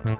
Hi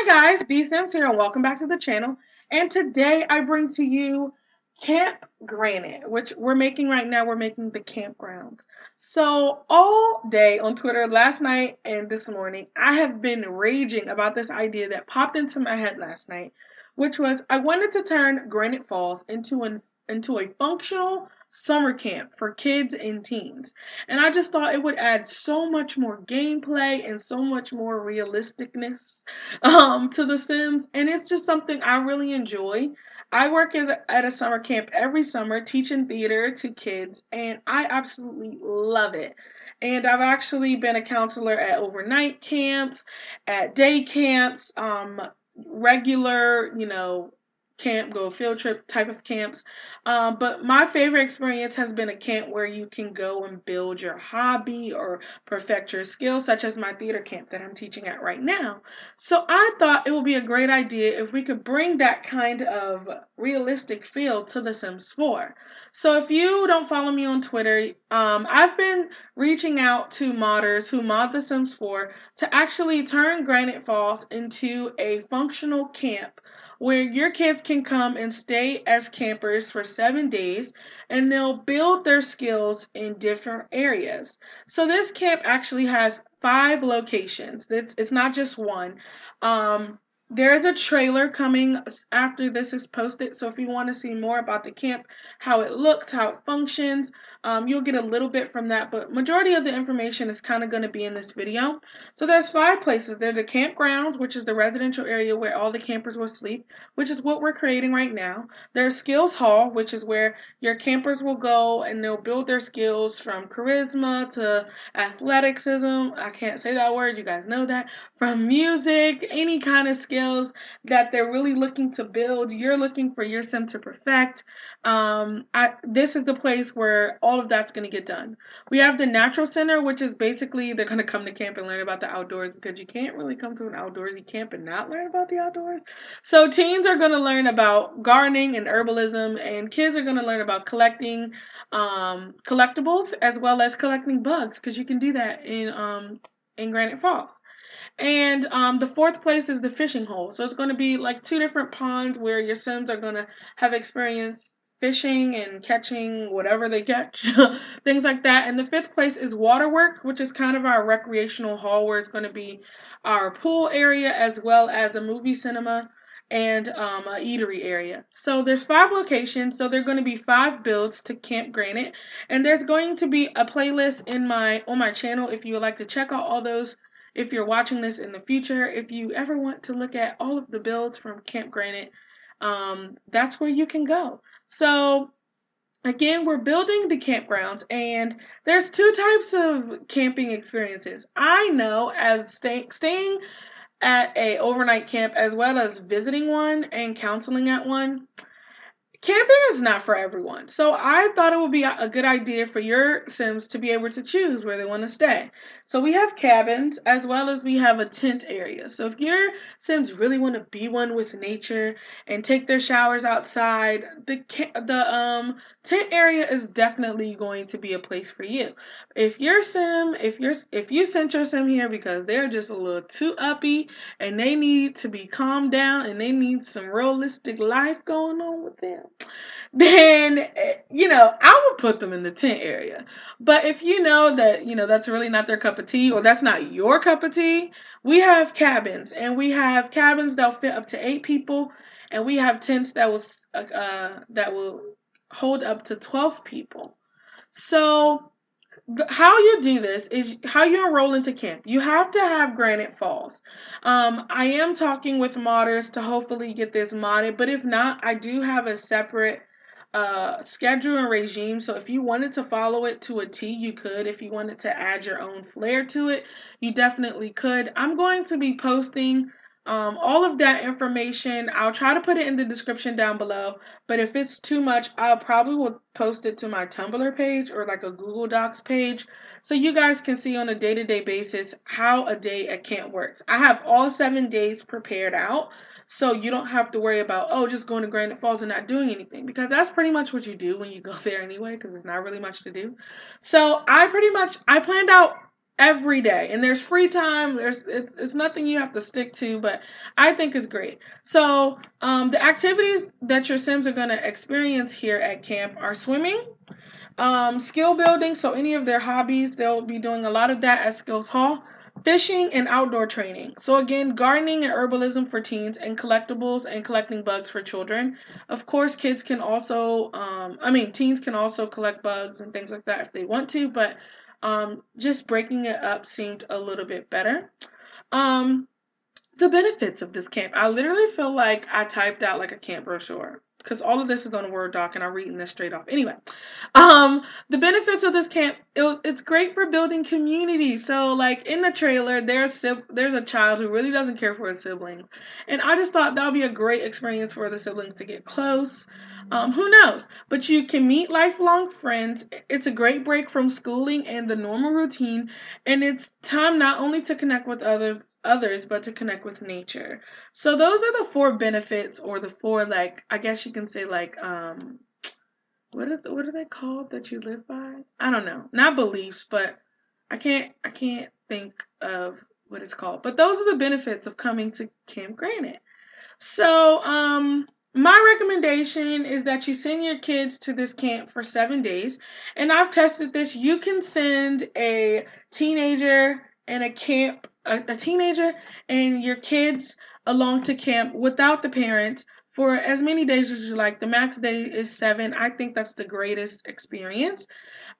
guys, DeeSims here and welcome back to the channel. And today I bring to you Camp Granite, which we're making right now. We're making the campgrounds. So all day on Twitter, last night and this morning, I have been raging about this idea that popped into my head last night, which was I wanted to turn Granite Falls into a functional summer camp for kids and teens. And I just thought it would add so much more gameplay and so much more realisticness to The Sims, and it's just something I really enjoy. I work at a summer camp every summer teaching theater to kids, and I absolutely love it. And I've actually been a counselor at overnight camps, at day camps, regular, camp, go field trip type of camps. But my favorite experience has been a camp where you can go and build your hobby or perfect your skills, such as my theater camp that I'm teaching at right now. So I thought it would be a great idea if we could bring that kind of realistic feel to The Sims 4. So if you don't follow me on Twitter, I've been reaching out to modders who mod The Sims 4 to actually turn Granite Falls into a functional camp where your kids can come and stay as campers for 7 days and they'll build their skills in different areas. So this camp actually has 5 locations. It's not just one. There is a trailer coming after this is posted. So if you want to see more about the camp, how it looks, how it functions, you'll get a little bit from that. But majority of the information is kind of going to be in this video. So there's 5 places. There's a campgrounds, which is the residential area where all the campers will sleep, which is what we're creating right now. There's Skillz Hall, which is where your campers will go and they'll build their skills from charisma to athleticism. I can't say that word, you guys know that. From music, any kind of skills that they're really looking to build, you're looking for your sim to perfect. This is the place where all of that's going to get done. We have the natural center, which is basically they're going to come to camp and learn about the outdoors because you can't really come to an outdoorsy camp and not learn about the outdoors. So teens are going to learn about gardening and herbalism, and kids are going to learn about collecting collectibles as well as collecting bugs because you can do that in Granite Falls. And the 4th place is the fishing hole. So it's going to be like 2 different ponds where your Sims are going to have experience fishing and catching whatever they catch, things like that. And the 5th place is waterworks, which is kind of our recreational hall where it's going to be our pool area as well as a movie cinema and a eatery area. So there's 5 locations. So there are going to be 5 builds to Camp Granite, and there's going to be a playlist on my channel if you would like to check out all those. If you're watching this in the future, if you ever want to look at all of the builds from Camp Granite, that's where you can go. So again, we're building the campgrounds, and there's 2 types of camping experiences. I know as staying at a overnight camp as well as visiting one and counseling at one. Camping is not for everyone. So I thought it would be a good idea for your Sims to be able to choose where they want to stay. So we have cabins as well as we have a tent area. So if your Sims really want to be one with nature and take their showers outside, the tent area is definitely going to be a place for you. If you sent your Sim here because they're just a little too uppy and they need to be calmed down and they need some realistic life going on with them, then, I would put them in the tent area. But if you know that, that's really not their cup of tea or that's not your cup of tea, we have cabins, and we have cabins that'll fit up to 8 people, and we have tents that will hold up to 12 people. So how you do this is how you enroll into camp. You have to have Granite Falls. I am talking with modders to hopefully get this modded, but if not, I do have a separate schedule and regime. So if you wanted to follow it to a T, you could. If you wanted to add your own flair to it, you definitely could. I'm going to be posting all of that information. I'll try to put it in the description down below, but if it's too much, I'll probably will post it to my Tumblr page or like a Google Docs page so you guys can see on a day-to-day basis how a day at camp works. I have all 7 days prepared out. so you don't have to worry about, oh, just going to Granite Falls and not doing anything, because that's pretty much what you do when you go there anyway, because it's not really much to do. So I planned out every day, and there's free time. It's nothing you have to stick to, but I think it's great. So the activities that your Sims are going to experience here at camp are swimming, skill building, so any of their hobbies, they'll be doing a lot of that at Skillz Hall. Fishing and outdoor training. So again, gardening and herbalism for teens, and collectibles and collecting bugs for children. Of course, kids can also, teens can also collect bugs and things like that if they want to, but just breaking it up seemed a little bit better. The benefits of this camp. I literally feel like I typed out like a camp brochure, because all of this is on a Word doc and I'm reading this straight off. Anyway, the benefits of this camp, it's great for building community. So like in the trailer, there's a child who really doesn't care for his siblings. And I just thought that would be a great experience for the siblings to get close. Who knows? But you can meet lifelong friends. It's a great break from schooling and the normal routine. And it's time not only to connect with others, but to connect with nature. So those are the 4 benefits, or the 4, like, I guess you can say, like, what are they called that you live by? I don't know. Not beliefs, but I can't think of what it's called. But those are the benefits of coming to Camp Granite. So, my recommendation is that you send your kids to this camp for 7 days. And I've tested this. You can send a teenager and a teenager and your kids along to camp without the parents for as many days as you like. The max day is 7. I think that's the greatest experience.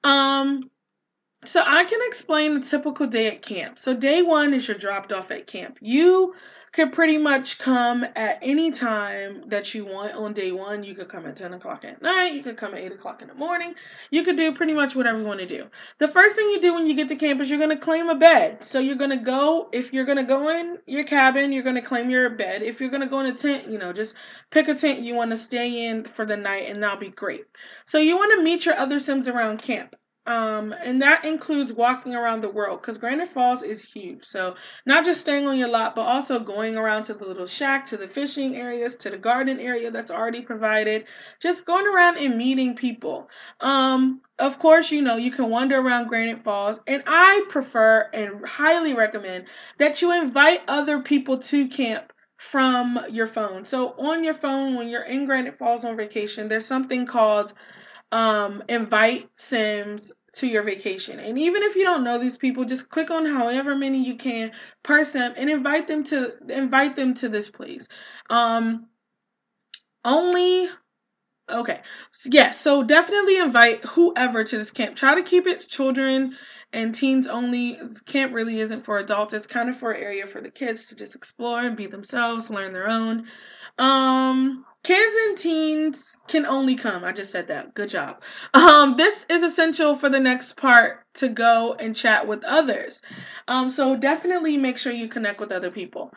So I can explain a typical day at camp. So day 1 is you're dropped off at camp. You could pretty much come at any time that you want on day 1. You could come at 10 o'clock at night. You could come at 8 o'clock in the morning. You could do pretty much whatever you want to do. The first thing you do when you get to camp is you're going to claim a bed. So you're going to go, if you're going to go in your cabin, you're going to claim your bed. If you're going to go in a tent, just pick a tent you want to stay in for the night, and that'll be great. So you want to meet your other Sims around camp. And that includes walking around the world, because Granite Falls is huge. So not just staying on your lot, but also going around to the little shack, to the fishing areas, to the garden area that's already provided. Just going around and meeting people. Of course, you can wander around Granite Falls, and I prefer and highly recommend that you invite other people to camp from your phone. So on your phone, when you're in Granite Falls on vacation, there's something called invite Sims to your vacation. And even if you don't know these people, just click on however many you can per Sim and invite them to this place. So definitely invite whoever to this camp. Try to keep it children and teens only. Camp really isn't for adults. It's kind of for an area for the kids to just explore and be themselves, learn their own. Kids and teens can only come. I just said that. Good job. This is essential for the next part, to go and chat with others. So definitely make sure you connect with other people.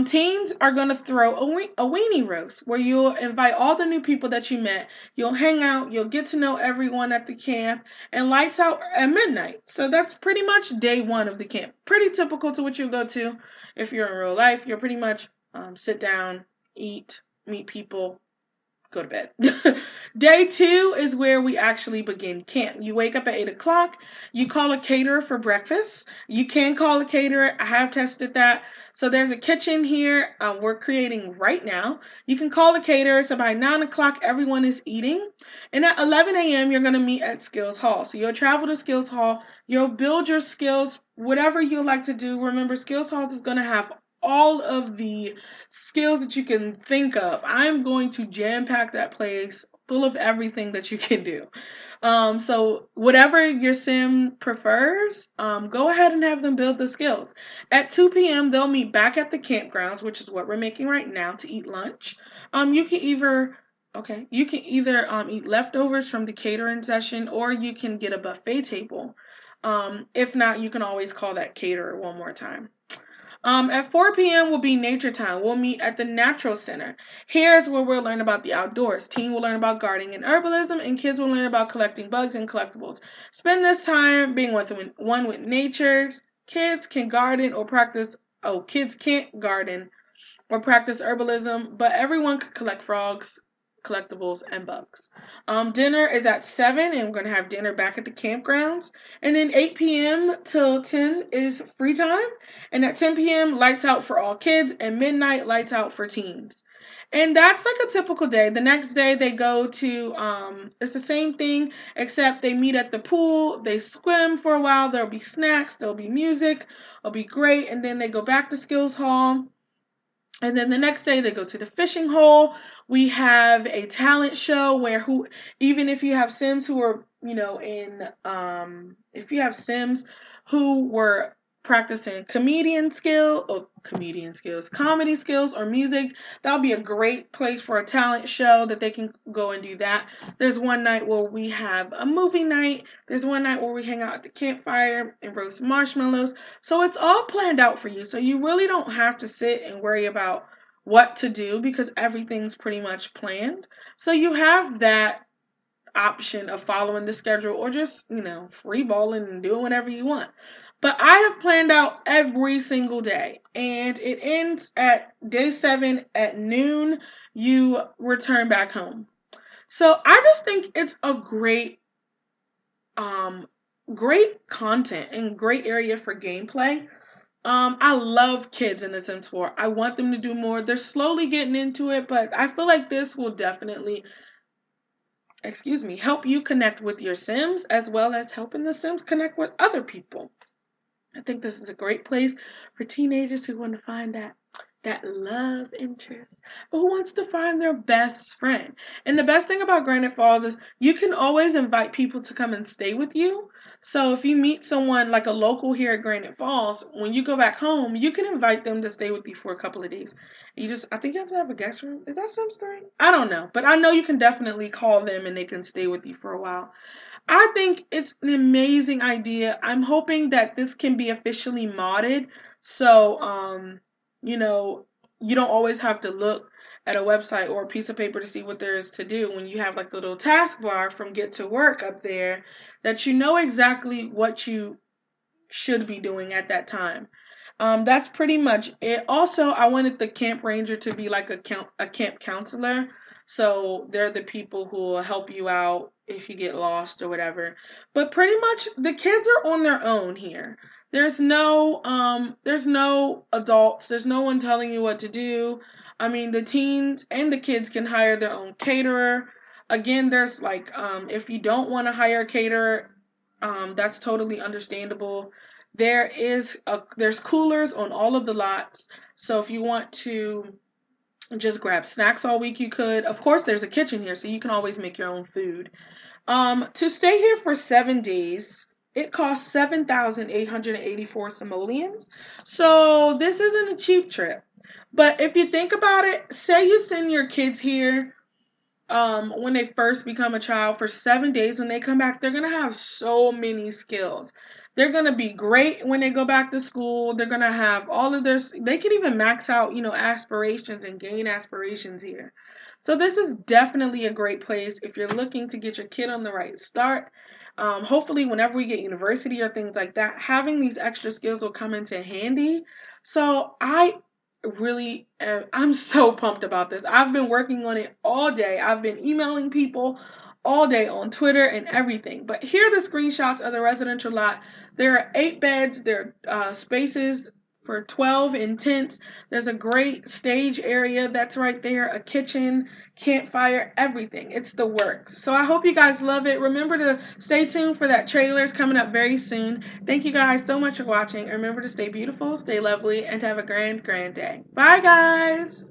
Teens are going to throw a weenie roast where you'll invite all the new people that you met. You'll hang out. You'll get to know everyone at the camp, and lights out at midnight. So that's pretty much day 1 of the camp. Pretty typical to what you'll go to if you're in real life. You'll pretty much sit down, eat, meet people, go to bed. Day 2 is where we actually begin camp. You wake up at 8 o'clock. You call a caterer for breakfast. You can call a caterer. I have tested that. So there's a kitchen here we're creating right now. You can call a caterer. So by 9 o'clock, everyone is eating. And at 11 a.m., you're going to meet at Skillz Hall. So you'll travel to Skillz Hall. You'll build your skills, whatever you like to do. Remember, Skillz Hall is going to have all of the skills that you can think of. I'm going to jam-pack that place full of everything that you can do. So whatever your sim prefers, go ahead and have them build the skills. At 2 p.m., they'll meet back at the campgrounds, which is what we're making right now, to eat lunch. You can either eat leftovers from the catering session, or you can get a buffet table. If not, you can always call that caterer one more time. At 4 p.m. will be nature time. We'll meet at the Natural Center. Here's where we'll learn about the outdoors. Teen will learn about gardening and herbalism, and kids will learn about collecting bugs and collectibles. Spend this time being one with nature. Kids can garden or practice. Oh, kids can't garden or practice herbalism, but everyone could collect frogs, collectibles, and bugs. Dinner is at 7, and we're going to have dinner back at the campgrounds. And then 8 p.m. till 10 is free time. And at 10 p.m., lights out for all kids, and midnight, lights out for teens. And that's like a typical day. The next day, they go to, it's the same thing, except they meet at the pool, they swim for a while, there'll be snacks, there'll be music, it'll be great. And then they go back to Skillz Hall. And then the next day they go to the fishing hole. We have a talent show where even if you have Sims who are, if you have Sims who were practicing comedy skills or music, that'll be a great place for a talent show that they can go and do that. There's one night where we have a movie night. There's one night where we hang out at the campfire and roast marshmallows. So it's all planned out for you. So you really don't have to sit and worry about what to do because everything's pretty much planned. So you have that option of following the schedule or just, free balling and doing whatever you want. But I have planned out every single day, and it ends at day 7 at noon. You return back home. So I just think it's a great content and great area for gameplay. I love kids in The Sims 4. I want them to do more. They're slowly getting into it, but I feel like this will definitely, help you connect with your Sims as well as helping the Sims connect with other people. I think this is a great place for teenagers who want to find that love interest, but who wants to find their best friend. And the best thing about Granite Falls is you can always invite people to come and stay with you. So if you meet someone like a local here at Granite Falls, when you go back home, you can invite them to stay with you for a couple of days. I think you have to have a guest room. Is that Sims 3? I don't know, but I know you can definitely call them and they can stay with you for a while. I think it's an amazing idea. I'm hoping that this can be officially modded. So, you don't always have to look at a website or a piece of paper to see what there is to do when you have like the little taskbar from Get to Work up there that you know exactly what you should be doing at that time. That's pretty much it. Also, I wanted the camp ranger to be like a camp counselor. So they're the people who will help you out if you get lost or whatever. But pretty much the kids are on their own here. There's no adults. There's no one telling you what to do. I mean, the teens and the kids can hire their own caterer. Again, there's like if you don't want to hire a caterer, that's totally understandable. There's coolers on all of the lots. So if you want to just grab snacks all week, you could. Of course, there's a kitchen here, so you can always make your own food. To stay here for 7 days, it costs 7,884 simoleons. So this isn't a cheap trip. But if you think about it, say you send your kids here when they first become a child for 7 days. When they come back, they're going to have so many skills. They're going to be great when they go back to school. They're going to have all of they can even max out, aspirations and gain aspirations here. So this is definitely a great place if you're looking to get your kid on the right start. Hopefully whenever we get university or things like that, having these extra skills will come into handy. So I'm so pumped about this. I've been working on it all day. I've been emailing people all day on Twitter and everything. But here are the screenshots of the residential lot. There are 8 beds. There are spaces for 12 in tents. There's a great stage area that's right there, a kitchen, campfire, everything. It's the works. So I hope you guys love it. Remember to stay tuned for that trailer. It's coming up very soon. Thank you guys so much for watching. Remember to stay beautiful, stay lovely, and have a grand, grand day. Bye, guys.